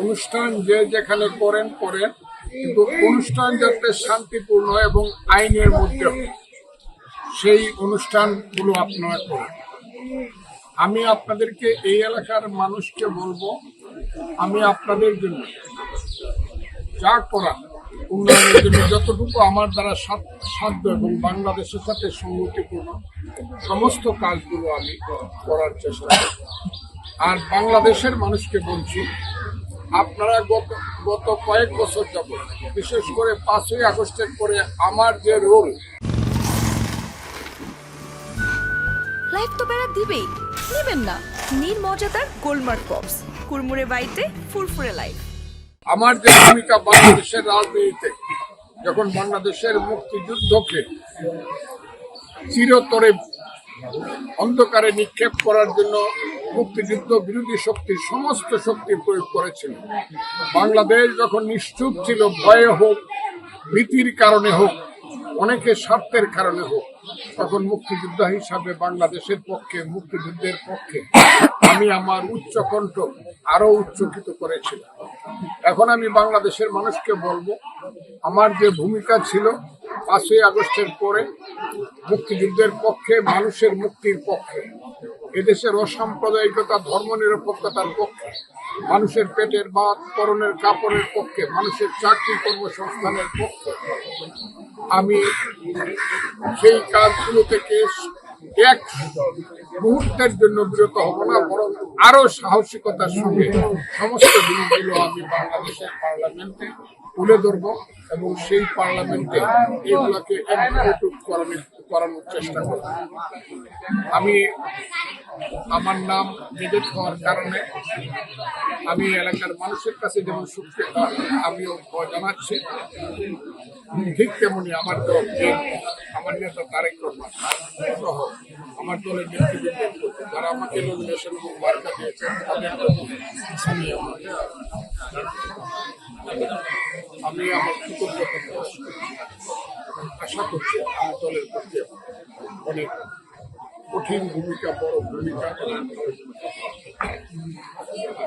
অনুষ্ঠান যে যেখানে করেন করেন, কিন্তু অনুষ্ঠান যাতে শান্তিপূর্ণ এবং আইনের মধ্যে হয়, সেই অনুষ্ঠানগুলো আপনারা করেন। আমি আপনাদেরকে, এই এলাকার মানুষকে বলবো, আমি আপনাদের জন্য যা করা উন্নয়নের জন্য যতটুকু আমার দ্বারা সাধ্য এবং বাংলাদেশের সাথে সংগতিপূর্ণ সমস্ত কাজগুলো আমি করার চেষ্টা করব। আর বাংলাদেশের মানুষকে বলছি, আপনারা গত কয়েক বছর যাবত, বিশেষ করে 5ই আগস্টের পরে আমার যে রোল, লাইফ তো বেড়া দিবেই, নেবেন না নির্মজাদার গোলমার্ক পপস, কুরমুরে বাইতে ফুরফুরে লাইফ। আমার যে ভূমিকা বাংলাদেশের রাজনীতিতে, যখন বাংলাদেশের মুক্তিযুদ্ধকে চিরতরে অন্ধকারে নিক্ষেপ করার জন্য মুক্তিযুদ্ধ বিরোধী শক্তির সমস্ত শক্তি প্রয়োগ করেছিল, বাংলাদেশ যখন নিশ্চুপ ছিল, ভয়ে হোক, ভীতির কারণে হোক, অনেকের স্বার্থের কারণে হোক, তখন মুক্তিযোদ্ধা হিসাবে বাংলাদেশের পক্ষে, মুক্তিযুদ্ধের পক্ষে আমি আমার উচ্চকণ্ঠ আরো উচ্চকিত করেছিলাম। এখন আমি বাংলাদেশের মানুষকে বলবো, আমার যে ভূমিকা ছিল 5ই আগস্টের পরে মুক্তিযুদ্ধের পক্ষে, মানুষের মুক্তির পক্ষে, এদেশের অসাম্প্রদায়িকতা, ধর্মনিরপেক্ষতার পক্ষে, মানুষের পেটের ভাত, পরনের কাপড়ের পক্ষে, মানুষের চাকরি কর্মসংস্থানের পক্ষে, আমি সেই কাজগুলো থেকে এক মুহূর্তের জন্য বিরত হব না, বরং আরো সাহসিকতার সঙ্গে সমস্ত জিনিসগুলো আমি বাংলাদেশের পার্লামেন্টে তুলে ধরবো এবং সেই পার্লামেন্টে এগুলোকে করানোর চেষ্টা করব। আমি আমার নাম নিবেদ হওয়ার কারণে আমি এলাকার মানুষের কাছে যেমন সুখ্যাত আমিও জানাচ্ছি, ঠিক তেমনি আমার দল, আমার নেতা তারেক রহমান সহ আমার দলের নেতৃবৃন্দ যারা আমাকে নমিনেশন এবং বার্তা দিয়েছেন, তাদের আমি আমার কৃতজ্ঞতা আশা করছি আমার দলের পক্ষে অনেক কঠিন ভূমিকা, বড় ভূমিকা